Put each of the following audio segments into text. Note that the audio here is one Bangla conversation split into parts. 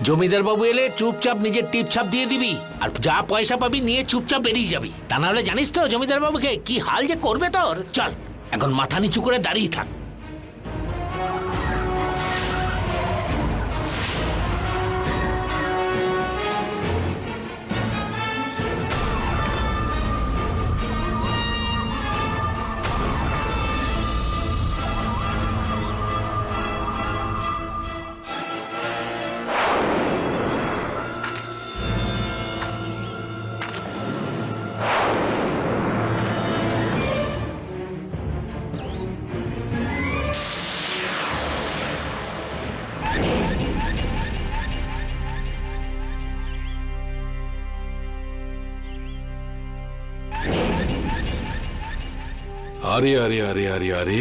জমিদার বাবু এলে চুপচাপ নিজের টিপছাপ দিয়ে দিবি, আর যা পয়সা পাবি নিয়ে চুপচাপ বেরিয়ে যাবি। তা নাহলে জানিস তো জমিদার বাবুকে কি হাল যে করবে তোর। চল এখন মাথা নিচু করে দাঁড়িয়ে থাক। আরে আরে আরে আরে আরে,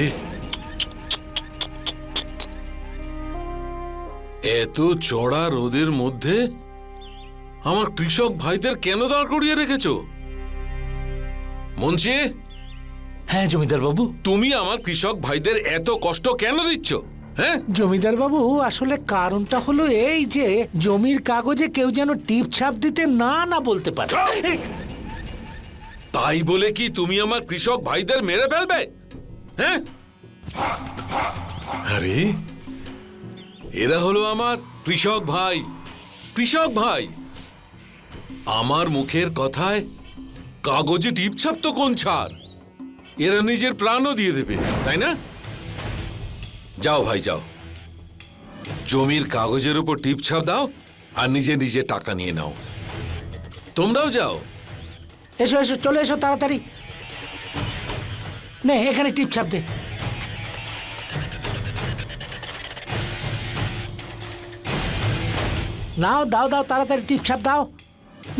এত চড়া রোদের মধ্যে আমার কৃষক ভাইদের কেন দাঁড় করিয়ে রেখেছো? মুন্সি, হ্যাঁ জমিদার বাবু। তুমি আমার কৃষক ভাইদের এত কষ্ট কেন দিচ্ছ? হ্যাঁ জমিদার বাবু, আসলে কারণটা হলো এই যে জমির কাগজে কেউ যেন টিপছাপ দিতে না বলতে পারে। তাই বলে কি তুমি আমার কৃষক ভাইদের মেরে ফেলবে? হ্যাঁ, আরে এরা হলো আমার কৃষক ভাই। কৃষক ভাই আমার মুখের কথায় কাগজে টিপছাপ তো কোন ছাড়, এরা নিজের প্রাণও দিয়ে দেবে, তাই না? যাও ভাই যাও, জমির কাগজের উপর টিপছাপ দাও আর নিজে নিজে টাকা নিয়ে নাও। তোমরাও যাও। এসো এসো, চলে এসো তাড়াতাড়ি। নে এখানে টিপছাপ দে। নাও, দাও দাও, তাড়াতাড়ি টিপছাপ দাও।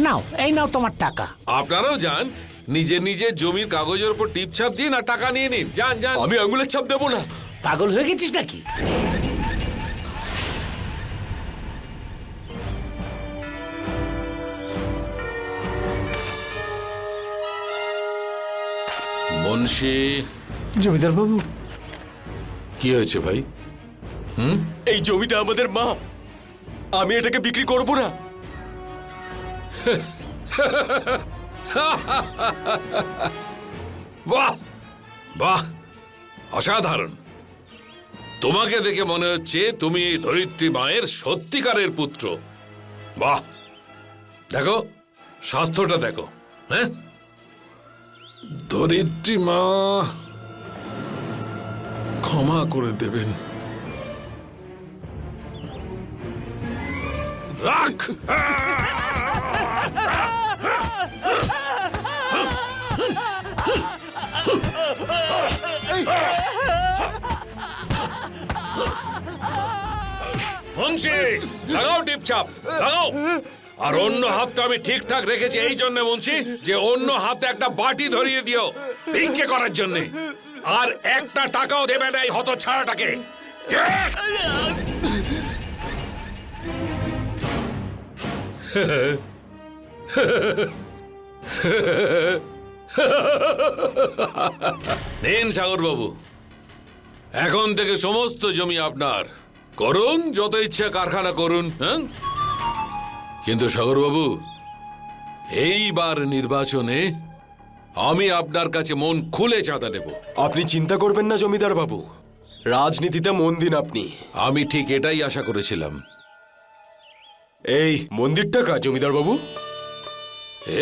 নাও, এই নাও তোমার টাকা। আপনারাও যান, নিজে নিজে জমির কাগজের উপর টিপছাপ দিন আর টাকা নিয়ে নিন। যান যান। আমি আঙুলের ছাপ দেবো না। পাগল হয়ে গেছিস নাকি? মুন্সি। জমিদার বাবু, কি হয়েছে ভাই? এই জমিটা আমাদের মা, আমি এটাকে বিক্রি করব না। বাহ বাহ, অসাধারণ। তোমাকে দেখে মনে হচ্ছে তুমি ধরিত্রী মায়ের সত্যিকারের পুত্র। বাহ, দেখো স্বাস্থ্যটা দেখো। হ্যাঁ, ধরিত্রী মা ক্ষমা করে দেবেন। রাখ। মুন্সি, লাগাও টিপছাপ, লাগাও। আর অন্য হাতটা আমি ঠিকঠাক রেখেছি এই জন্য মুন্সি, যে অন্য হাতে একটা বাটি ধরিয়ে দিও ভিক্ষে করার জন্য। আর একটা টাকাও দেবে না এই হতচ্ছাড়াটাকে। নিন সাগর বাবু, এখন থেকে সমস্ত জমি আপনার। করুন যত ইচ্ছা কারখানা করুন। হ্যাঁ, কিন্তু সাগর বাবু, এইবার নির্বাচনে আমি আপনার কাছে মন খুলে চাঁদা দেব। আপনি চিন্তা করবেন না জমিদার বাবু, রাজনীতিতে মন দিন আপনি। আমি ঠিক এটাই আশা করেছিলাম। এই মন্দিরটা কার জমিদার বাবু?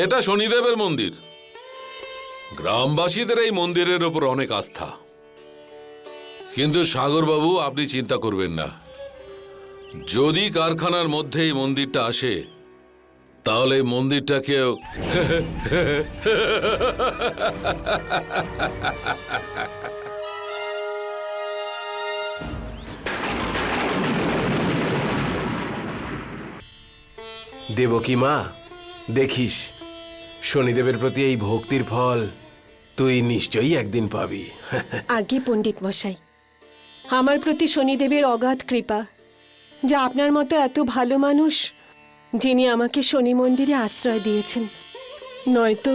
এটা শনিদেবের মন্দির। গ্রামবাসীদের এই মন্দিরের ওপর অনেক আস্থা। কিন্তু সাগর বাবু, আপনি চিন্তা করবেন না, যদি কারখানার মধ্যে এই মন্দিরটা আসে তাহলে এই মন্দিরটাকেও দেবকী মা, দেখিস শনিদেবের প্রতি এই ভক্তির ফল তুই নিশ্চয়ই একদিন পাবি। আগে পণ্ডিত মশাই, আমার প্রতি শনিদেবের অগাধ কৃপা, যা আপনার মতো এত ভালো মানুষ যিনি আমাকে শনি মন্দিরে আশ্রয় দিয়েছেন। নয়তো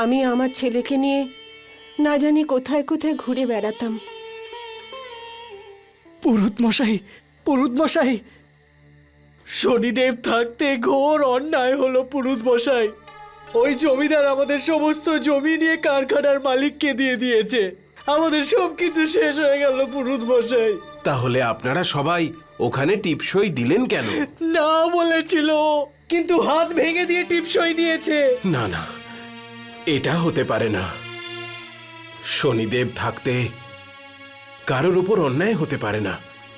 আমি আমার ছেলেকে নিয়ে না জানি কোথায় কোথায় ঘুরে বেড়াতাম। পুরুত মশাই, পুরুত মশাই, শনিদেব থাকতে ঘোর অন্যায় হলো পুরুত মশাই। ওই জমিদার আমাদের সমস্ত জমি নিয়ে কারখানার মালিককে দিয়ে দিয়েছে। আমাদের সবকিছু শেষ হয়ে গেল পুরুত মশাই। তাহলে আপনারা সবাই ওখানে টিপসই দিলেন কেন? না বলেছিল, কিন্তু হাত ভেঙে দিয়ে টিপসই নিয়েছে। না না, এটা হতে পারে না। শনিদেব থাকতে কারোর উপর অন্যায় হতে পারে না।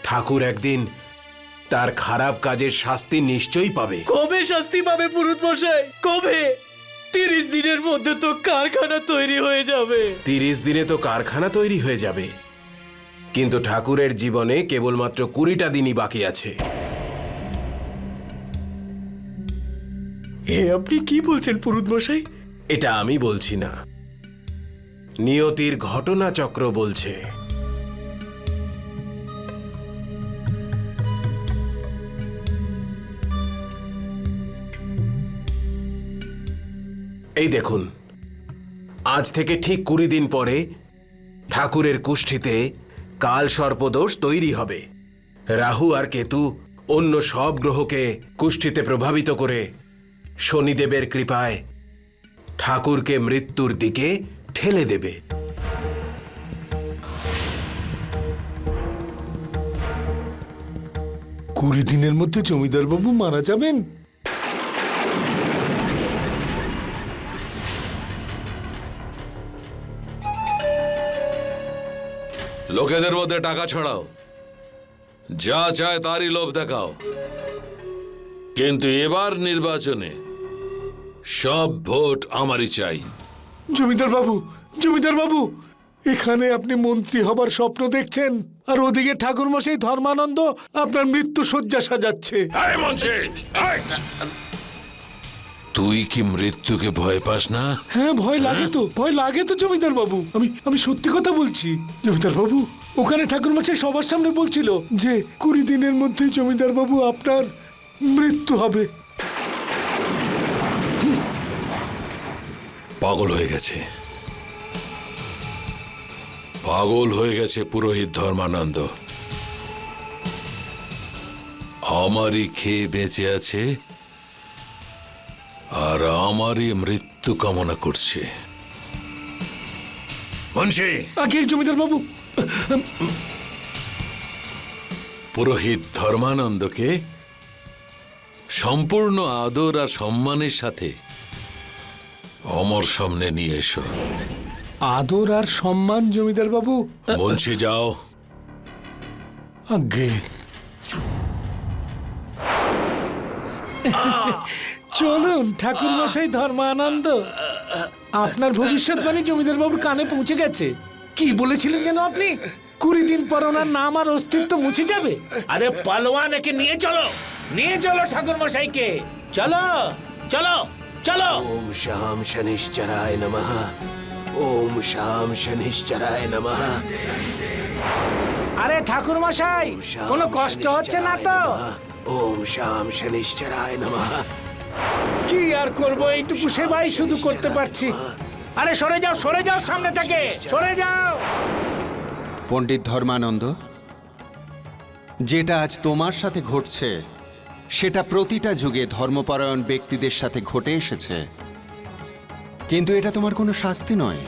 ঠাকুর একদিন তার খারাপ কাজের শাস্তি নিশ্চয়ই পাবে। কবে শাস্তি পাবে পুরুত মশাই? কবে? 30 দিনের মধ্যে তো কারখানা তৈরি হয়ে যাবে। 30 দিনে তো কারখানা তৈরি হয়ে যাবে, কিন্তু ঠাকুরের জীবনে কেবলমাত্র 20টা দিনই বাকি আছে। আপনি কি বলছেন পুরুত মশাই? এটা আমি বলছি না, নিয়তির ঘটনাচক্র বলছে। এই দেখুন, আজ থেকে ঠিক 20 দিন পরে ঠাকুরের কুষ্ঠিতে কাল সর্পদোষ তৈরি হবে। রাহু আর কেতু অন্য সব গ্রহকে কুষ্ঠিতে প্রভাবিত করে শনিদেবের কৃপায় ঠাকুরকে মৃত্যুর দিকে ঠেলে দেবে। 20 দিনের মধ্যে জমিদার বাবু মারা যাবেন? লোকেদের মধ্যে টাকা ছড়াও, যা চায় তারই লোভ দেখাও, কিন্তু এবার নির্বাচনে সব ভোট আমারই চাই। জমিদার বাবু, জমিদার বাবু, এখানে আপনি মন্ত্রী হবার স্বপ্ন দেখছেন, আর ওদিকে ঠাকুরমশাই ধর্মানন্দ আপনার মৃত্যু শয্যা সাজাচ্ছে। এই মঞ্চে, এই! তুই কি মৃত্যুকে ভয় পাস না? হ্যাঁ, ভয় লাগে তো জমিদার বাবু। আমি সত্যি কথা বলছি জমিদার বাবু। ওখানে ঠাকুরমশাই সবার সামনে বলছিল যে 20 দিনের মধ্যে জমিদার বাবু আপনার মৃত্যু হবে। পাগল হয়ে গেছে, পাগল হয়ে গেছে পুরোহিত ধর্মানন্দ। আমারই খেয়ে বেঁচে আছে আর আমারই মৃত্যু কামনা করছে। মুন্সি, আগে জমিদার বাবু, পুরোহিত ধর্মানন্দকে সম্পূর্ণ আদর আর সম্মানের সাথে আমার সামনে নিয়ে এসো। আদর আর সম্মান জমিদার বাবু। মুন্সি, যাও। আগে চলুন ঠাকুরমশাই ধর্মানন্দ, আপনার ভবিষ্যৎবাণী জমিদার বাবুর কানে পৌঁছে গেছে। কি বলেছিলেন যেন আপনি? 20 দিন পর ওনার নাম আর অস্তিত্ব মুছে যাবে। আরে পালোয়ান, একে নিয়ে চলো ঠাকুর মশাইকে। চলো চলো চলো। ওম শাম শনিশ্চরায় নমঃ, ওম শাম শনিশ্চরায় নমঃ। আরে ঠাকুর মশাই, কোনো কষ্ট হচ্ছে না তো? ওম শাম শনিশ্চরায় নমঃ। কি আর করবো, এইটুকু সেবাই শুধু করতে পারছি। আরে সরে যাও সামনে থেকে, সরে যাও। পণ্ডিত ধর্মানন্দ, যেটা আজ তোমার সাথে ঘটছে সেটা প্রতিটা যুগে ধর্মপরায়ণ ব্যক্তিদের সাথে ঘটে এসেছে, কিন্তু এটা তোমার কোনো শাস্তি নয়।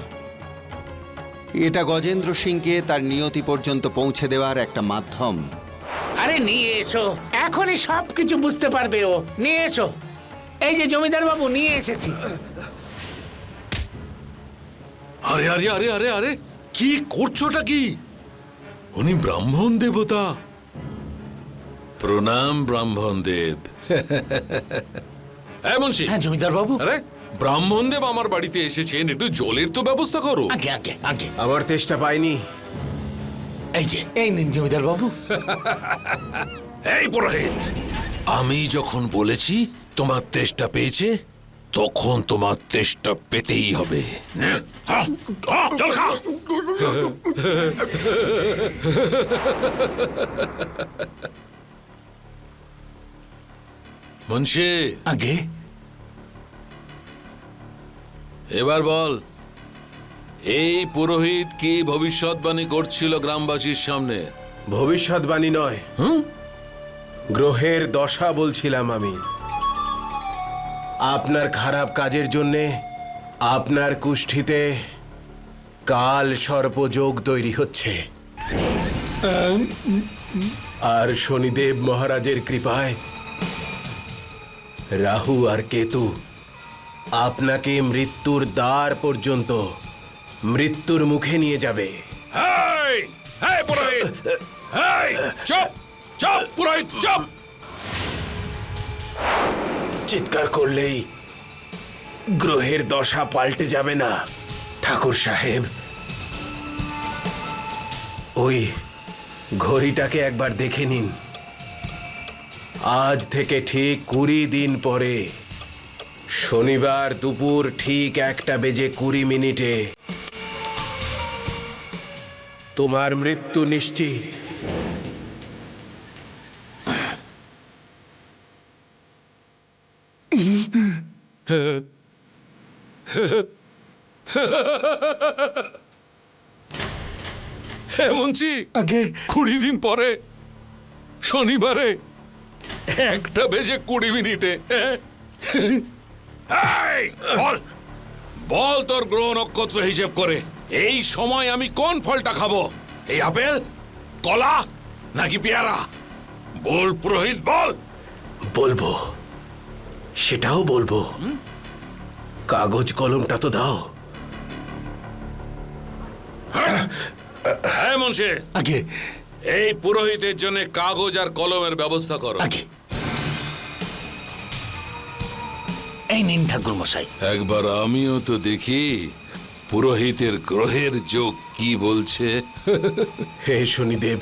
এটা গজেন্দ্র সিংকে তার নিয়তি পর্যন্ত পৌঁছে দেওয়ার একটা মাধ্যম। আরে নিয়ে এসো, এখনই সব কিছু বুঝতে পারবে ও। নিয়ে এসো, এই যে জমিদার বাবু নিয়ে এসেছি। আরে আরে আরে আরে আরে, কি করছোটা কি? উনি ব্রাহ্মণ দেবতা। প্রণাম ব্রাহ্মণ দেব। হ্যাঁ মুন্সি। হ্যাঁ জমিদার বাবু। আরে ব্রাহ্মণ দেব আমার বাড়িতে এসেছেন, একটু জলের তো ব্যবস্থা করো। আগে আগে আগে, আমার তেষ্টা পাইনি। এই যে এই নিন জমিদার বাবু। এই পুরোহিত, আমি যখন বলেছি তোমার তেষ্টা পেয়েছে, তখন তোমার তেষ্টা পেতেই হবে। চল খা। মুন্সি, আগে এবার বল, এই পুরোহিত কি ভবিষ্যৎবাণী করছিল গ্রামবাসীর সামনে? ভবিষ্যৎবাণী নয়, গ্রহের দশা বলছিলাম আমি। আপনার খারাপ কাজের জন্যে আপনার কুষ্ঠিতে কাল সর্পযোগ তৈরি হচ্ছে। আর শনিদেব মহারাজের কৃপায় রাহু আর কেতু আপনাকে মৃত্যুর দ্বার পর্যন্ত মৃত্যুর মুখে নিয়ে যাবে। হেই! হেই, পুরোহিত! হেই! চুপ! চুপ, পুরোহিত, চুপ! চিৎকার করলেই গ্রহের দশা পাল্টে যাবে না ঠাকুর সাহেব। ওই ঘড়িটাকে একবার দেখে নিন। আজ থেকে ঠিক 20 দিন পরে শনিবার দুপুর ঠিক 1:20 তোমার মৃত্যু নিশ্চিত। হে মুন্সি, আগে 20 দিন পরে শনিবারে 1:20 হ্যাঁ? এই, বল বল তোর গ্রহ নক্ষত্র হিসেব করে এই সময় আমি কোন ফলটা খাবো? এই আপেল, কলা নাকি পেয়ারা? বল পুরোহিত, বল। বলবো, সেটাও বলবো। কাগজ কলমটা তো দাও। হ্যাঁ মুন্সি, আগে এই পুরোহিতের জন্য কাগজ আর কলমের ব্যবস্থা করো। আগে এই নিন ঠাকুর মশাই। একবার আমিও তো দেখি পুরোহিতের গ্রহের যোগ কি বলছে। হে শনিদেব,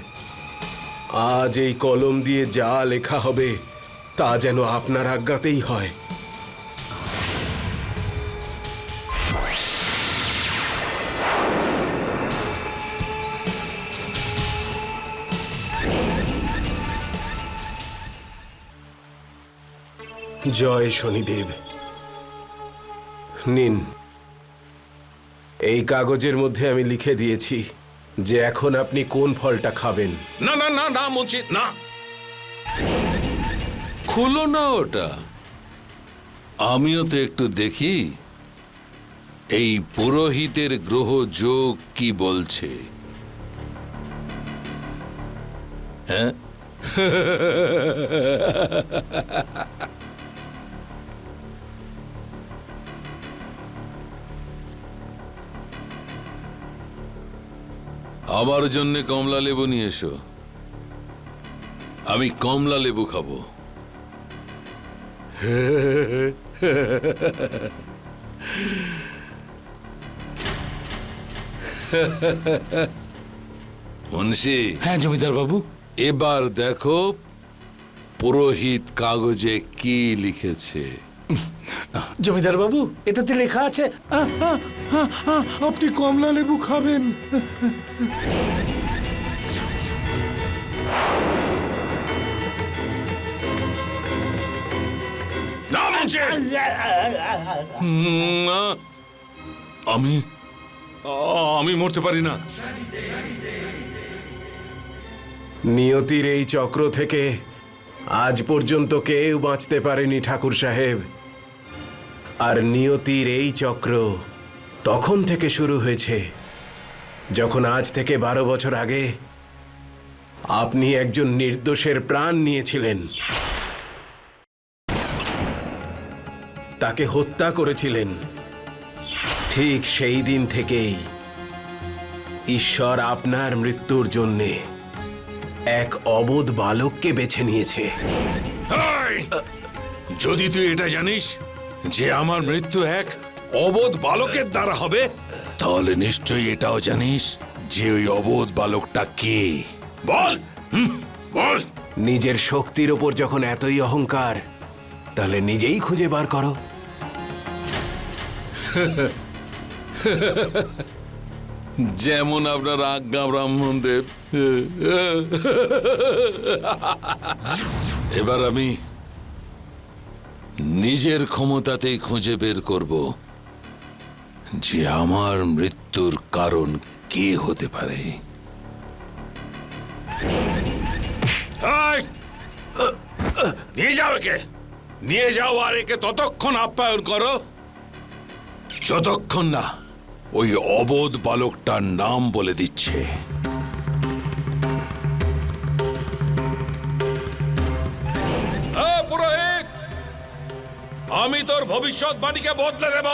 আজ এই কলম দিয়ে যা লেখা হবে তা যেন আপনার আজ্ঞাতেই হয়। জয় শনিদেব। নিন, এই কাগজের মধ্যে আমি লিখে দিয়েছি যে এখন আপনি কোন ফলটা খাবেন। না না না না মুন্সি, না, খুলো না ওটা। আমিও তো একটু দেখি এই পুরোহিতের গ্রহ যোগ কি বলছে। হ্যাঁ, আমার জন্য কমলা লেবু নিয়ে এসো, আমি কমলা লেবু খাবো। মুন্সি, হ্যাঁ জমিদার বাবু। এবার দেখো পুরোহিত কাগজে কি লিখেছে। জমিদার বাবু, এটাতে লেখা আছে আপনি কমলা লেবু খাবেন। না মুন্সি, না, আমি মরতে পারি না। নিয়তির এই চক্র থেকে আজ পর্যন্ত কেউ বাঁচতে পারেনি ঠাকুর সাহেব। আর নিয়তির এই চক্র তখন থেকে শুরু হয়েছে যখন আজ থেকে 12 বছর আগে আপনি একজন নির্দোষের প্রাণ নিয়েছিলেন, তাকে হত্যা করেছিলেন। ঠিক সেই দিন থেকেই ঈশ্বর আপনার মৃত্যুর জন্যে এক অবোধ বালককে বেছে নিয়েছে। এই, যদি তুই এটা জানিস যে আমার মৃত্যু এক অবোধ বালকের দ্বারা হবে, তাহলে নিশ্চয়ই এটাও জানিস যে ওই অবোধ বালকটা কে। বল, বল। নিজের শক্তির ওপর যখন এতই অহংকার, তাহলে নিজেই খুঁজে বার করো। যেমন আপনার আজ্ঞা ব্রাহ্মণদেব। এবার আমি নিজের ক্ষমতাতেই খুঁজে বের করব যে আমার মৃত্যুর কারণ কে হতে পারে। এই! নিয়ে যাও একে, নিয়ে যাও আর একে ততক্ষণ আপ্যায়ন করো যতক্ষণ না ওই অবোধ বালকটার নাম বলে দিচ্ছে। পুরোহিত, আমি তোর ভবিষ্যৎবাণীকে বদলে দেব,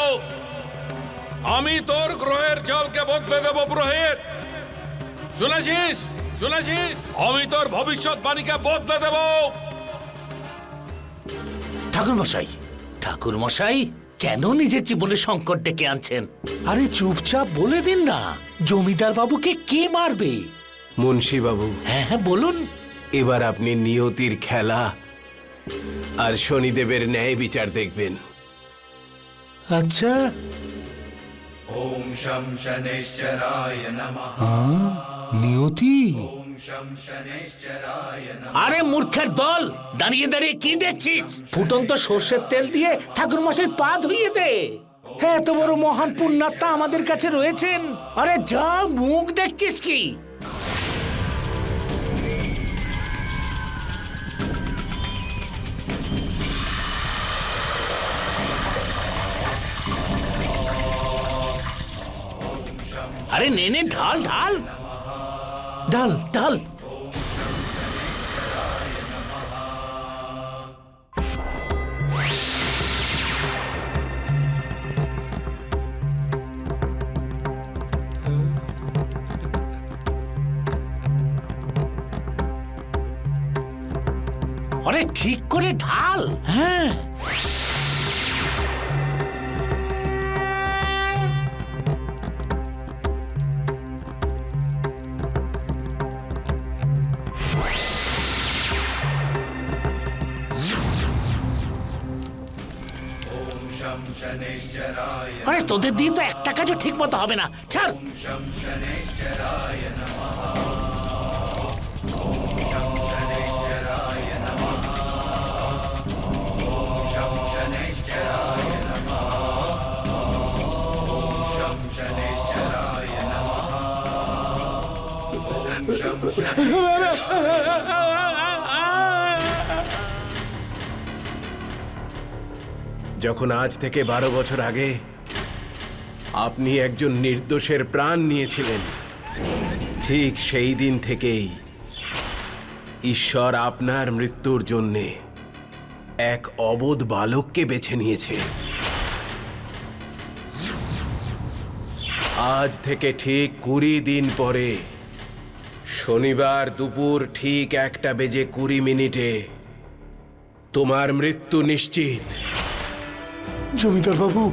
আমি তোর গ্রহের জলকে বদলে দেব। পুরোহিত, শুনেছিস? শুনেছিস? আমি তোর ভবিষ্যৎবাণীকে বদলে দেব। ঠাকুরমশাই, ঠাকুরমশাই, কেন নিজের জীবনে সংকট ডেকে আনছেন? আরে চুপচাপ বলে দিন না, জমিদার বাবুকে কে মারবে? মুন্সি বাবু, হ্যাঁ হ্যাঁ বলুন। এবার আপনি নিয়তির খেলা আর শনিদেবের ন্যায় বিচার দেখবেন। আচ্ছা, ॐ शं शनैश्चराय नमः নিয়তি? ॐ शं शनैश्चराय नमः আরে মূর্খের দল, দাঁড়িয়ে দাঁড়িয়ে কি দেখছিস? ফুটন্ত সর্ষের তেল দিয়ে ঠাকুরমশাই পা ধুইয়ে দে। হ্যাঁ, এত বড় মহান পুণ্যাত্মা আমাদের কাছে রয়েছেন। আরে যা, মুখ দেখছিস কি? আরে নে নে, ঢাল ঢাল ঢাল ঢাল। আরে ঠিক করে ঢাল। হ্যাঁ, शं शनैश्चराय আরে তোদের দিয়ে তো একটা কাজও ঠিক মতো হবে না, ছাড়। शं शनैश्चराय नमः ॐ शं शनैश्चराय नमः ॐ शं शनैश्चराय नमः ॐ शं शनैश्चराय नमः ॐ शं যখন আজ থেকে 12 বছর আগে আপনি একজন নির্দোষের প্রাণ নিয়েছিলেন, ঠিক সেই দিন থেকেই ঈশ্বর আপনার মৃত্যুর জন্যে এক অবোধ বালককে বেছে নিয়েছে। আজ থেকে ঠিক 20 দিন পরে শনিবার দুপুর ঠিক 1:20 তোমার মৃত্যু নিশ্চিত। জমিদার বাবু,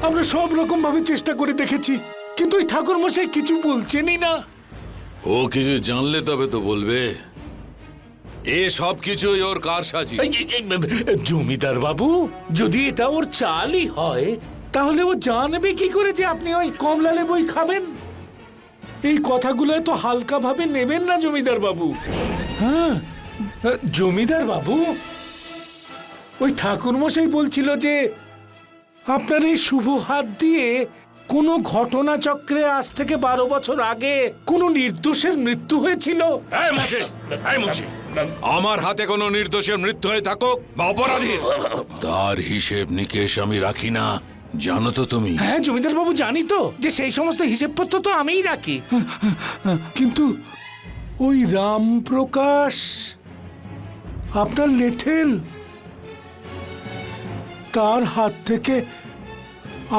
আমরা সব রকম ভাবে চেষ্টা করে দেখেছি, কিন্তু ওই ঠাকুর মশাই কিছু বলছেনই না। ও কিছু জানলে তবে তো বলবে। এ সব কিছুই ওর কারসাজি। জমিদার বাবু, যদি এটা ওর চালই হয়, তাহলে ও জানবে কি করে যে আপনি ওই কমলা লেবুই খাবেন? এই কথাগুলো তো হালকা ভাবে নেবেন না জমিদার বাবু। হ্যাঁ, জমিদার বাবু, ওই ঠাকুর মশাই বলছিল যে আপনার এই শুভ হাত দিয়ে কোনো ঘটনা চক্রে আজ থেকে 12 বছর আগে কোনো নির্দোষের মৃত্যু হয়েছিল। আমার হাতে কোনো নির্দোষের মৃত্যু হয়ে থাকুক বা অপরাধীর, তার হিসেব নিকেশ আমি রাখি না, জানো তো তুমি। হ্যাঁ জমিদার বাবু, জানি তো যে সেই সমস্ত হিসেবপত্র তো আমিই রাখি। কিন্তু ওই রামপ্রকাশ, আপনার লেঠেল, তার হাত থেকে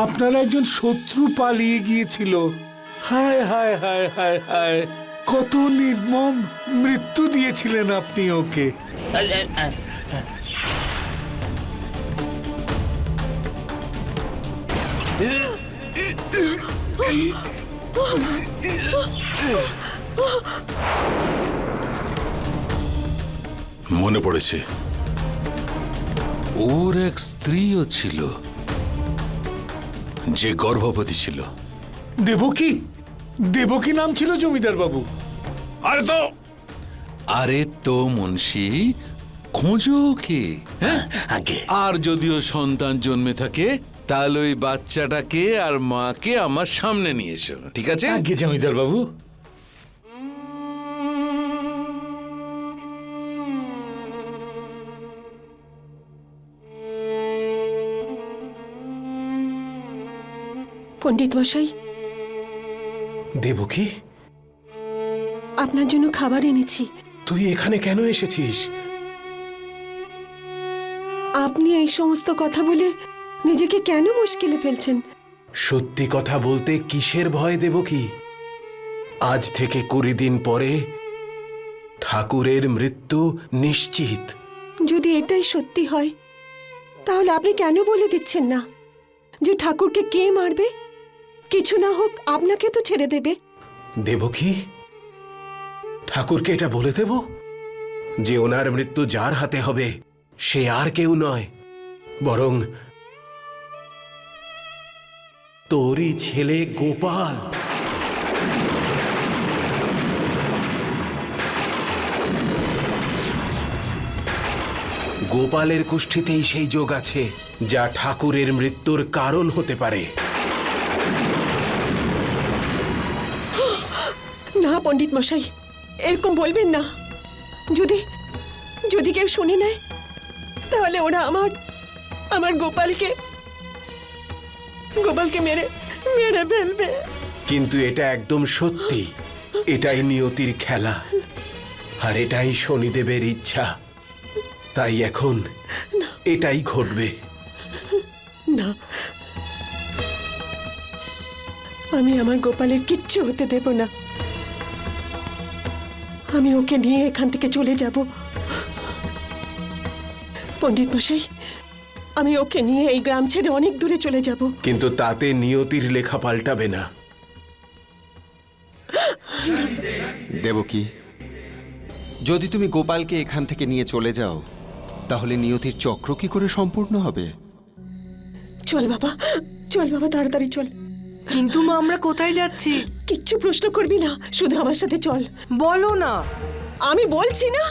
আপনার একজন শত্রু পালিয়ে গিয়েছিল। হায় হায় হায় হায় হায়, কত নির্মম মৃত্যু দিয়েছিলেন আপনি ওকে। মনে পড়েছে, ওর এক স্ত্রীও ছিল যে গর্ভবতী ছিল। দেবকী, দেবকী নাম ছিল জমিদার বাবু। আরে তো মুন্সি, খোঁজো কে? হ্যাঁ, আগে আর যদিও সন্তান জন্মে থাকে, তাহলে ওই বাচ্চাটাকে আর মাকে আমার সামনে নিয়ে এসো, ঠিক আছে? আগে জমিদার বাবু। পণ্ডিত মশাই, দেবকী, আপনার জন্য খাবার এনেছি। তুই এখানে কেন এসেছিস? আপনি এই সমস্ত কথা বলে নিজেকে কেন মুশকিলে ফেলছেন? সত্যি কথা বলতে কিসের ভয় দেবকী? আজ থেকে 20 দিন পরে ঠাকুরের মৃত্যু নিশ্চিত। যদি এটাই সত্যি হয় তাহলে আপনি কেন বলে দিচ্ছেন না যে ঠাকুরকে কে মারবে? কিছু না হোক আপনাকে তো ছেড়ে দেবে। দেবকী, ঠাকুরকে এটা বলে দেব যে ওনার মৃত্যু যার হাতে হবে সে আর কেউ নয়, বরং তোরই ছেলে গোপাল। গোপালের কুষ্ঠিতেই সেই যোগ আছে যা ঠাকুরের মৃত্যুর কারণ হতে পারে। না পণ্ডিত মশাই, এরকম বলবেন না। যদি যদি কেউ শুনে নেয় তাহলে ওরা আমার গোপালকে মেরে মেরে ফেলবে। কিন্তু এটা একদম সত্যি, এটাই নিয়তির খেলা, আর এটাই শনিদেবের ইচ্ছা। তাই এখন এটাই ঘটবে। না, আমি আমার গোপালের কিচ্ছু হতে দেব না। আমি ওকে নিয়ে এখান থেকে চলে যাব। পণ্ডিত মশাই, আমি ওকে নিয়ে এই গ্রাম ছেড়ে অনেক দূরে চলে যাব। কিন্তু তাতে নিয়তির লেখা পাল্টাবে না। দেবকী, যদি তুমি গোপালকে এখান থেকে নিয়ে চলে যাও তাহলে নিয়তির চক্র কি করে সম্পূর্ণ হবে? চল বাবা, চল বাবা, তাড়াতাড়ি চল। কিন্তু মা, আমরা কোথায় যাচ্ছি? কিচ্ছু প্রশ্ন করবি না, শুধু আমার সাথে চল। বলো না। আমি বলছি না।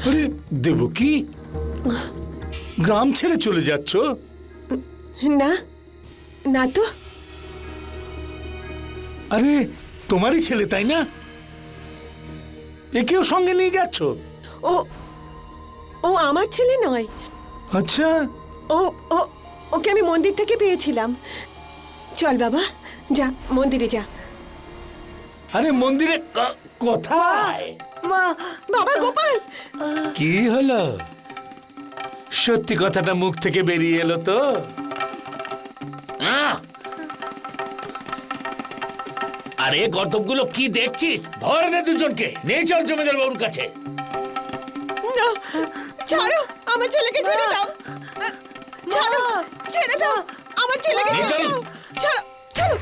আরে দেবকী, গ্রাম ছেড়ে চলে যাচ্ছ? না না তো। আরে তোমারই ছেলে, তাই না? একেও সঙ্গে নিয়ে যাচ্ছ? ও ও আমার ছেলে নয়। আচ্ছা, ও ও ওকে আমি মন্দির থেকে পেয়েছিলাম। চল বাবা, যা মন্দিরে যা। আরে মন্দিরে কোথায়? মা, বাবা গোপাল, কি হলো? সত্যি কথাটা মুখ থেকে বেরিয়ে এলো তো? আরে গর্দবগুলো কি দেখছিস? ধরে দে দুজনকে, নিয়ে চল জমিদার বাবুর কাছে। না, ছাড়ো আমার ছেলেকে, ছেড়ে দাও। ছাড়ো, ছেড়ে দাও আমার ছেলেকে, নিয়ে ছেড়ে চল। দাও। ছাড়ো, ছাড়ো।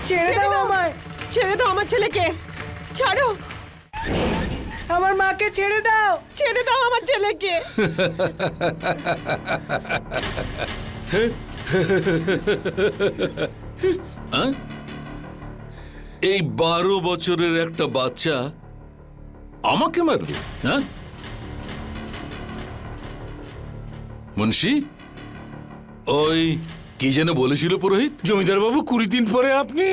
ছেড়ে দাও আমায়। ছেড়ে দাও আমার ছেলেকে, ছাড়ো। আমার মাকে ছেড়ে দাও। ছেড়ে দাও আমার ছেলেকে। হ্যাঁ? এই 12 বছরের একটা বাচ্চা আমাকে মারবে? হ্যাঁ মুন্সি, ওই কি যেন বলেছিল পুরোহিত? জমিদার বাবু, 20 দিন পরে আপনি।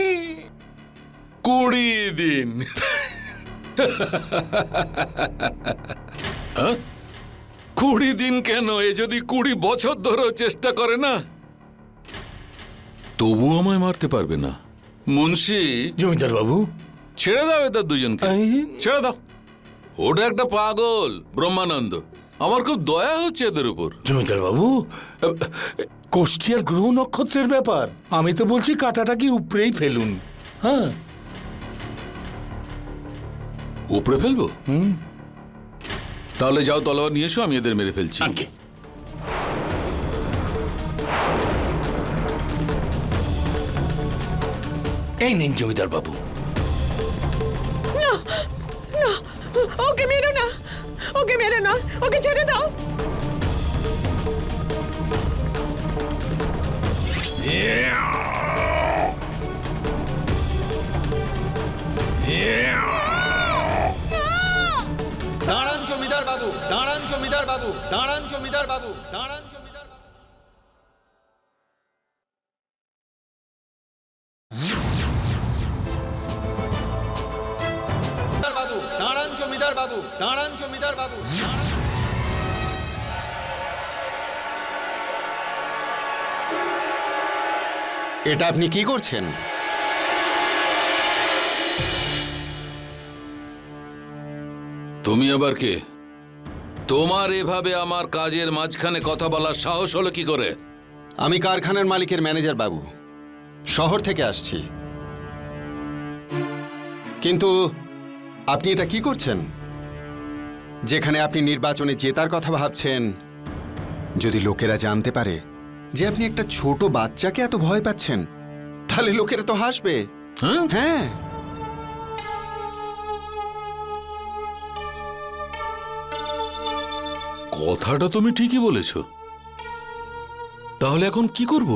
20 দিন? হ্যাঁ? 20 দিন কেন? এ যদি 20 বছর ধরেও চেষ্টা করে না, তবু আমায় মারতে পারবে না। মুন্সি, জমিদার বাবু, ছেড়ে দাও এদের দুজনকে, ছেড়ে দাও। ওটা একটা পাগল ব্রহ্মানন্দ, আমার খুব দয়া হচ্ছে এদের উপর। জমিদার বাবু, কোষ্ঠী আর গ্রহ নক্ষত্রের ব্যাপার। আমি তো বলছি কাঁটাটা কি উপরেই ফেলুন। হ্যাঁ, উপরে ফেলবো? তাহলে যাও, তলোয়ার নিয়ে এসো, আমি এদের মেরে ফেলছি। আগে এই নিন জমিদার বাবু। না না, ওকে মেরো না, ওকে মেরো না, ওকে ছেড়ে দাও। দাঁড়ান জমিদার বাবু, দাঁড়ান জমিদার বাবু, দাঁড়ান জমিদার বাবু, দাঁড়ান জমিদার বাবু। দাঁড়ান জমিদার বাবু। এটা আপনি কি করছেন? তুমি আবার কে? তোমার এভাবে আমার কাজের মাঝখানে কথা বলার সাহস হলো কি করে? আমি কারখানার মালিকের ম্যানেজার বাবু, শহর থেকে আসছি। কিন্তু আপনি এটা কি করছেন? যেখানে আপনি নির্বাচনে জেতার কথা ভাবছেন, যদি লোকেরা জানতে পারে যে আপনি একটা ছোট বাচ্চাকে এত ভয় পাচ্ছেন, তাহলে লোকেরা তো হাসবে। হ্যাঁ? হ্যাঁ, কথাটা তুমি ঠিকই বলেছ। তাহলে এখন কি করব?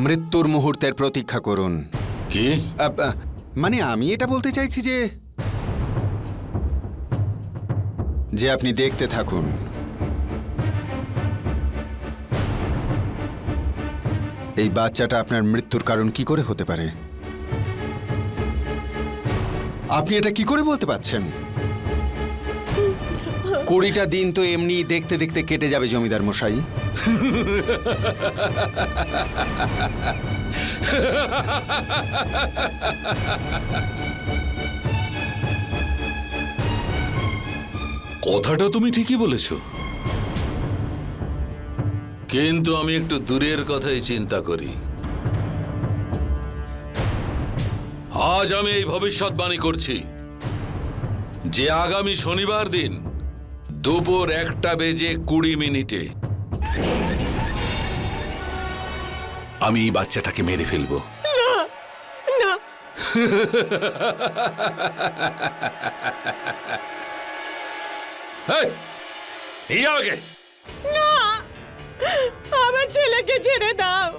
মৃত্যুর মুহূর্তের প্রতীক্ষা করুন। কি? মানে আমি এটা বলতে চাইছি যে আপনি দেখতে থাকুন। এই বাচ্চাটা আপনার মৃত্যুর কারণ কি করে হতে পারে? আপনি এটা কি করে বলতে পারছেন? 20টা দিন তো এমনি দেখতে দেখতে কেটে যাবে জমিদার মশাই। কথাটা তুমি ঠিকই বলেছ, কিন্তু আমি একটু দূরের কথাই চিন্তা করি। আজ আমি এই ভবিষ্যৎবাণী করছি যে আগামী শনিবার দিন দুপুর 1:20 আমি এই বাচ্চাটাকে মেরে ফেলবো। না, এই, এই আগে আমার ছেলেকে ছেড়ে দাও,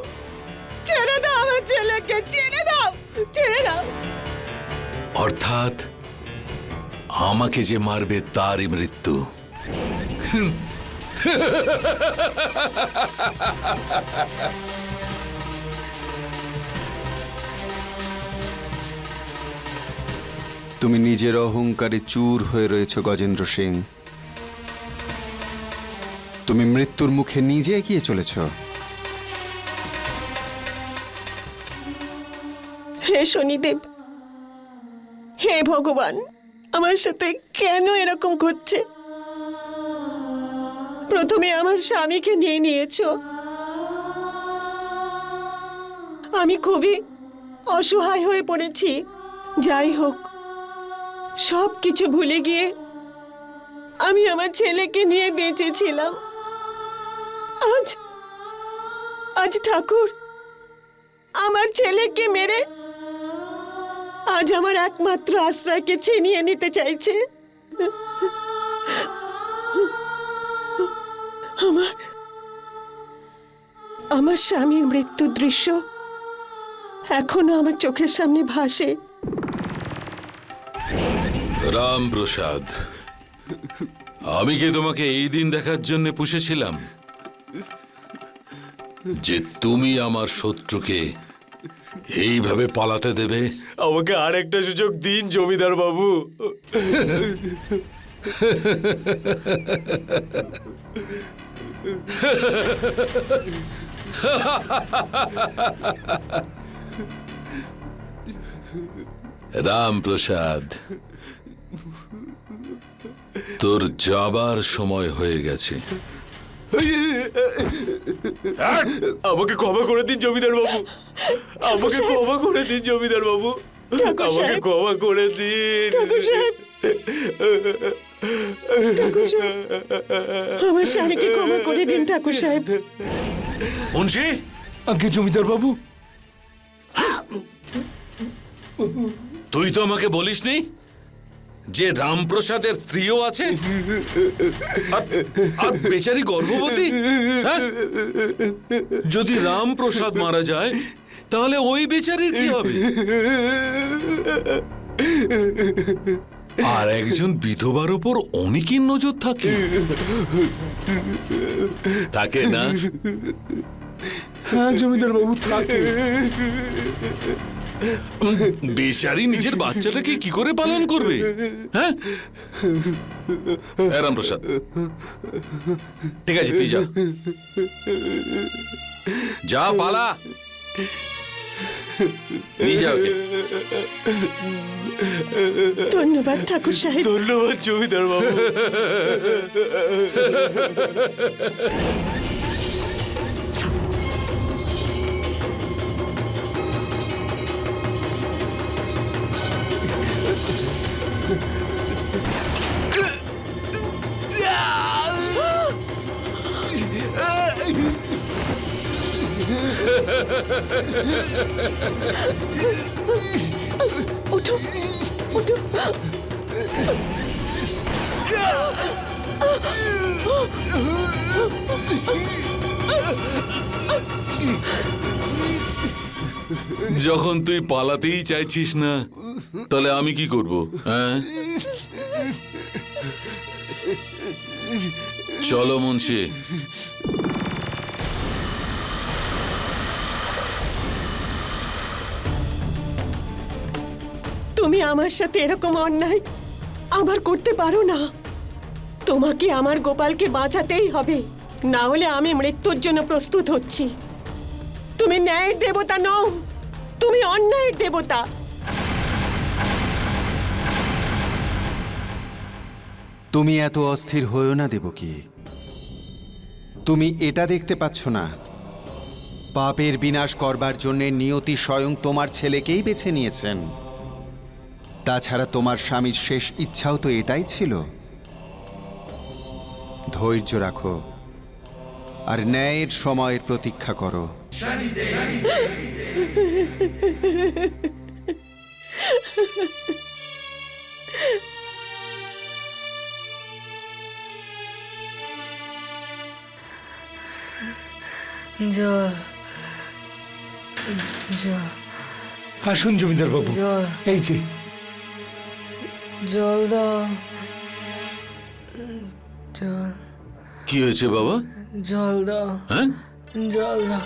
ছেড়ে দাও, আমার ছেলেকে ছেড়ে দাও, ছেড়ে দাও। অর্থাৎ আমাকে যে মারবে তারই মৃত্যু। তুমি নিজের অহংকারে চুর হয়ে রয়েছ গজেন্দ্র সিং। তুমি মৃত্যুর মুখে নিজে এগিয়ে চলেছ। হে শনিদেব, হে ভগবান, আমার সাথে কেন এরকম ঘটছে? প্রথমে আমার স্বামীকে নিয়ে নিয়েছো, আমি খুবই অসহায় হয়ে পড়েছি। যাই হোক, সব কিছু ভুলে গিয়ে আমি আমার ছেলেকে নিয়ে বেঁচেছিলাম। আজ আজ ঠাকুর আমার ছেলেকে মেরে আজ আমার একমাত্র আশ্রয়কে ছিনিয়ে নিতে চাইছে। আমার স্বামীর মৃত্যুর দৃশ্য এখনো আমার চোখের সামনে ভাসে। রামপ্রসাদ, আমি কি তোমাকে এই দিন দেখার জন্য পুষেছিলাম যে তুমি আমার শত্রুকে এইভাবে পালাতে দেবে? আমাকে আর একটা সুযোগ দিন জমিদার বাবু। রামপ্রসাদ, তোর যাবার সময় হয়ে গেছে। আমাকে ক্ষমা করে দিন জমিদার বাবু, আমাকে ক্ষমা করে দিন জমিদার বাবু, ঠাকুর আমাকে সাহেব। ক্ষমা করে দিন। ঠাকুর সাহেব, ঠাকুর সাহেব, আমার স্বামীকে ক্ষমা করে দিন ঠাকুর সাহেব। মুন্সি, আগে জমিদার বাবু, তুই তো আমাকে বলিসনি যে রামপ্রসাদের স্ত্রীও আছে আর বেচারি গর্ভবতী। হ্যাঁ? যদি রামপ্রসাদ মারা যায় তাহলে ওই বেচারির কি হবে? আর একজন বিধবার উপর অনেকের নজর থাকে, থাকে না? হ্যাঁ জমিদার বাবু, থাকে। বেচারি নিজের বাচ্চাটাকে কি করে পালন করবে? হ্যাঁ, রামপ্রসাদ, ঠিক আছে তুই যা, যা পালা, নিয়ে যা ওকে। ধন্যবাদ ঠাকুর সাহেব। ধন্যবাদ জমিদার বাবু। উঠো উঠো। যখন তুই পালাতেই চাইছিস না, তাহলে আমি কি করব? হ্যাঁ, চলো মুন্সি। তুমি আমার সাথে এরকম অন্যায় আবার করতে পারো না। তোমাকে আমার গোপালকে বাঁচাতেই হবে, না হলে আমি মৃত্যুর জন্য প্রস্তুত হচ্ছি। তুমি ন্যায়ের দেবতা নও, তুমি অন্যায়ের দেবতা। তুমি এত অস্থির হয়েও না দেবকী। তুমি এটা দেখতে পাচ্ছ না, পাপের বিনাশ করবার জন্য নিয়তি স্বয়ং তোমার ছেলেকেই বেছে নিয়েছেন। তাছাড়া তোমার স্বামীর শেষ ইচ্ছাও তো এটাই ছিল। ধৈর্য রাখো আর ন্যায়ের সময়ের প্রতীক্ষা করো। জল জল আসুন জমিদার বাবু, জল এই যে। জল দাও। জল কি হয়েছে বাবা? জল দাও। হ্যাঁ, জল দাও।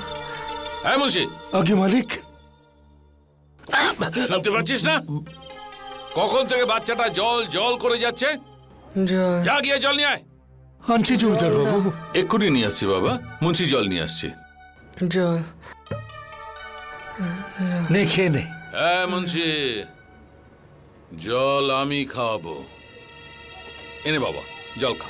হ্যাঁ মুন্সি, আগে মালিক। শুনতে পাচ্ছিস না? কখন থেকে বাচ্চাটা জল জল করে যাচ্ছে? জল যা গিয়ে জল নিয়ে আয়। আনছি জমিদার বাবু। এক্ষুনি নিয়ে আসছি বাবা, মুন্সি জল নিয়ে আসছে। জল নে খেয়ে নে। হ্যাঁ মুন্সি, জল আমি খাওয়াবো। এনে বাবা জল খা।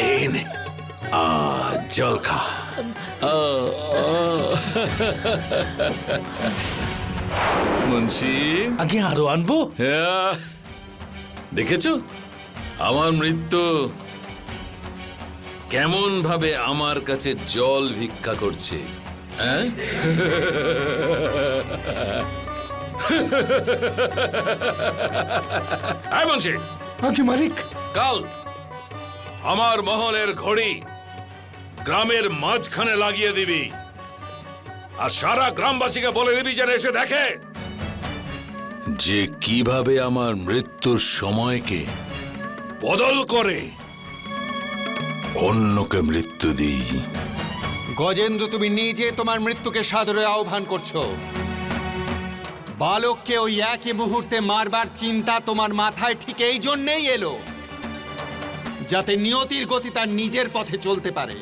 এই নে, জল খা। মুন্সি, আগে আরো আনবো? হ্যাঁ, দেখেছো আমার মৃত্যু কেমন ভাবে আমার কাছে জল ভিক্ষা করছে? হ্যাঁ, মুন্সি, আগে মালিক। কাল আমার মহলের ঘড়ি গ্রামের মাঝখানে লাগিয়ে দিবি, আর সারা গ্রামবাসীকে বলে দিবি যেন এসে দেখে যে কিভাবে আমার মৃত্যুর সময়কে বদল করে অন্যকে মৃত্যু দিই। গজেন্দ্র, তুমি নিজে তোমার মৃত্যুকে সাদরে আহ্বান করছো। বালককে ওই একই মুহূর্তে মারবার চিন্তা তোমার মাথায় ঠিক এই জন্যেই এলো, যাতে নিয়তির গতি তার নিজের পথে চলতে পারে।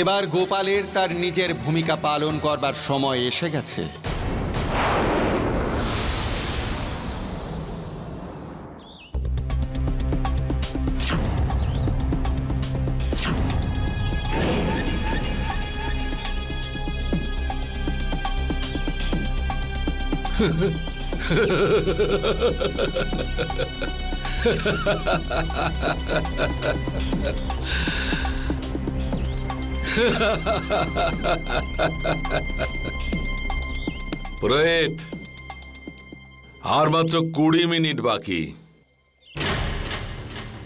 এবার গোপালের তার নিজের ভূমিকা পালন করবার সময় এসে গেছে। পুরোহিত, আর মাত্র 20 মিনিট বাকি।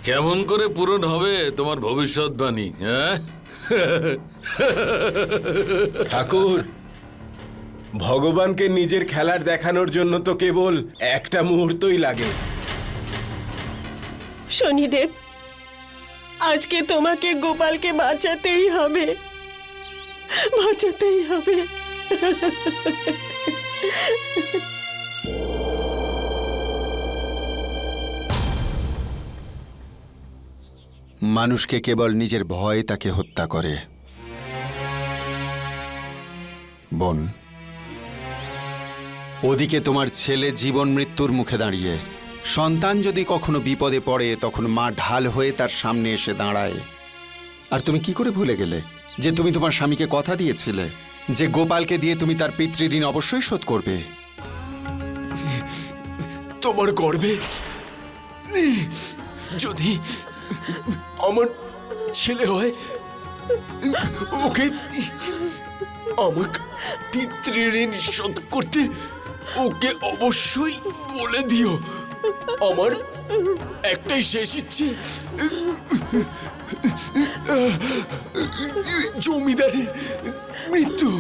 কেমন করে পূরণ হবে তোমার ভবিষ্যৎবাণী? হ্যাঁ, ঠাকুর, ভগবানকে নিজের খেলার দেখানোর জন্য তো কেবল একটা মুহূর্তই লাগে। শনিদেব, আজকে তোমাকে গোপালকে বাঁচাতেই হবে, বাঁচাতেই হবে। মানুষকে কেবল নিজের ভয় তাকে হত্যা করে। বোন, ওদিকে তোমার ছেলে জীবন মৃত্যুর মুখে দাঁড়িয়ে। সন্তান যদি কখনো বিপদে পড়ে তখন মা ঢাল হয়ে তার সামনে এসে দাঁড়ায়। আর তুমি কি করে ভুলে গেলে যে তুমি তোমার স্বামীকে কথা দিয়েছিলে যে গোপালকে দিয়ে তুমি তার পিতৃঋণ অবশ্যই শোধ করবে? তোমার গর্বে যদি আমার ছেলে হয়, ওকে আমাকে পিতৃঋণ শোধ করতে ওকে অবশ্যই বলে দিও। আমার একটাই শেষ ইচ্ছে, জমিদারের মৃত্যু।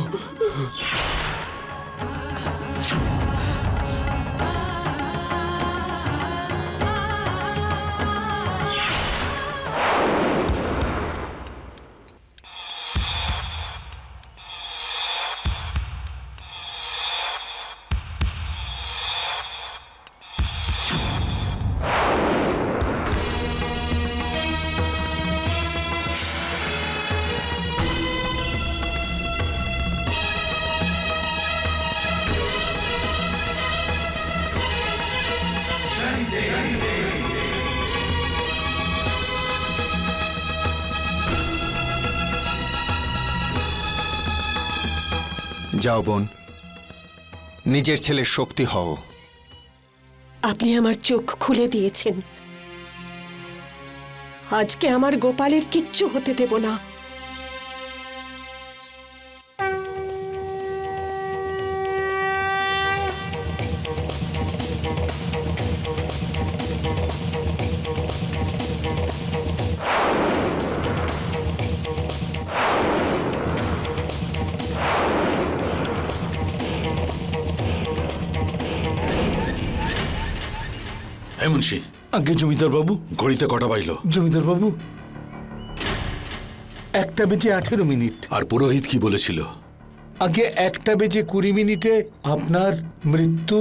যাও বোন, নিজের ছেলের শক্তি হও। আপনি আমার চোখ খুলে দিয়েছেন। আজকে আমার গোপালের কিচ্ছু হতে দেব না। হ্যাঁ মুন্সি, আগে জমিদার বাবু, ঘড়িতে কটা বাজলো? জমিদার বাবু 1:18 আর পুরোহিত কি বলেছিল? আগে 1:20 আপনার মৃত্যু।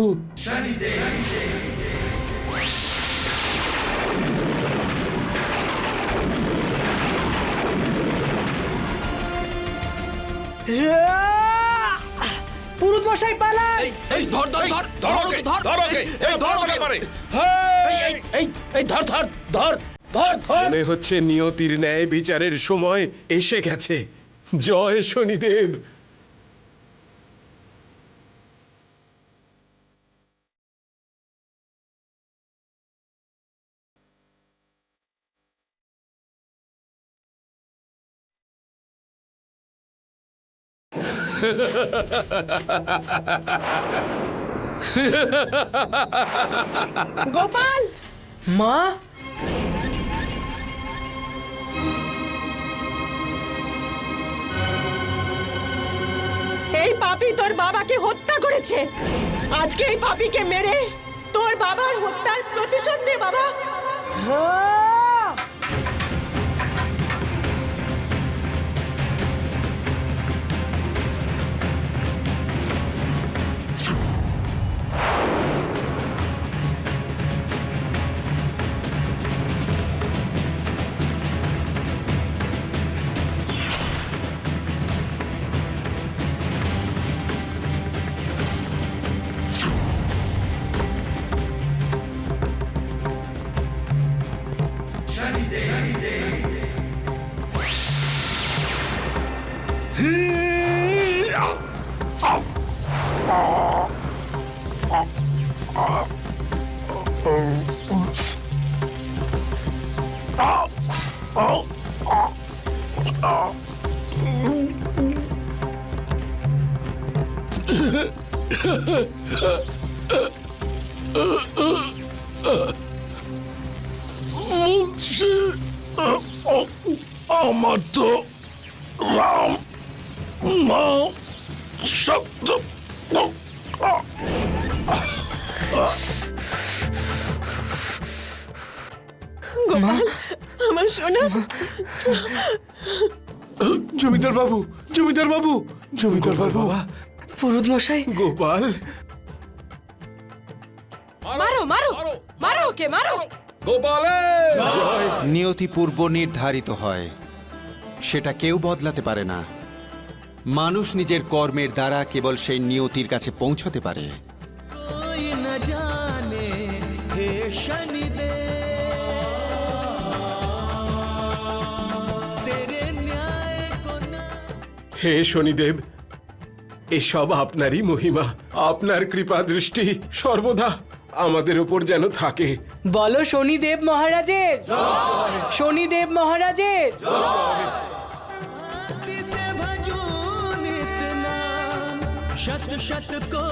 পুরুত মশাই পালাই! এই ধর ধর ধর ধর ওকে, ধর ওকে, এই ধর ওকে পারে। এই ধর ধর ধর ধর ধর। মনে হচ্ছে নিয়তির ন্যায় বিচারের সময় এসে গেছে। জয় শনিদেব। গোপাল, মা, এই পাপী তোর বাবাকে হত্যা করেছে। আজকে এই পাপীকে মেরে তোর বাবার হত্যার প্রতিশোধ নে বাবা। আমার তো রাম নাম শব্দ গোপাল আমার সোনা জমিদার বাবু জমিদার বাবু জমিদার বাবু পুরুত মশাই গোপাল মারো মারো মারো ওকে মারো। নিয়তি পূর্ব নির্ধারিত হয়, সেটা কেউ বদলাতে পারে না। মানুষ নিজের কর্মের দ্বারা কেবল সেই নিয়তির কাছে পৌঁছতে পারে। হে শনিদেব, এসব আপনারই মহিমা। আপনার কৃপা দৃষ্টি সর্বদা আমাদের উপর যেন থাকে। বলো শনিদেব মহারাজের, শনিদেব মহারাজের। शत शत को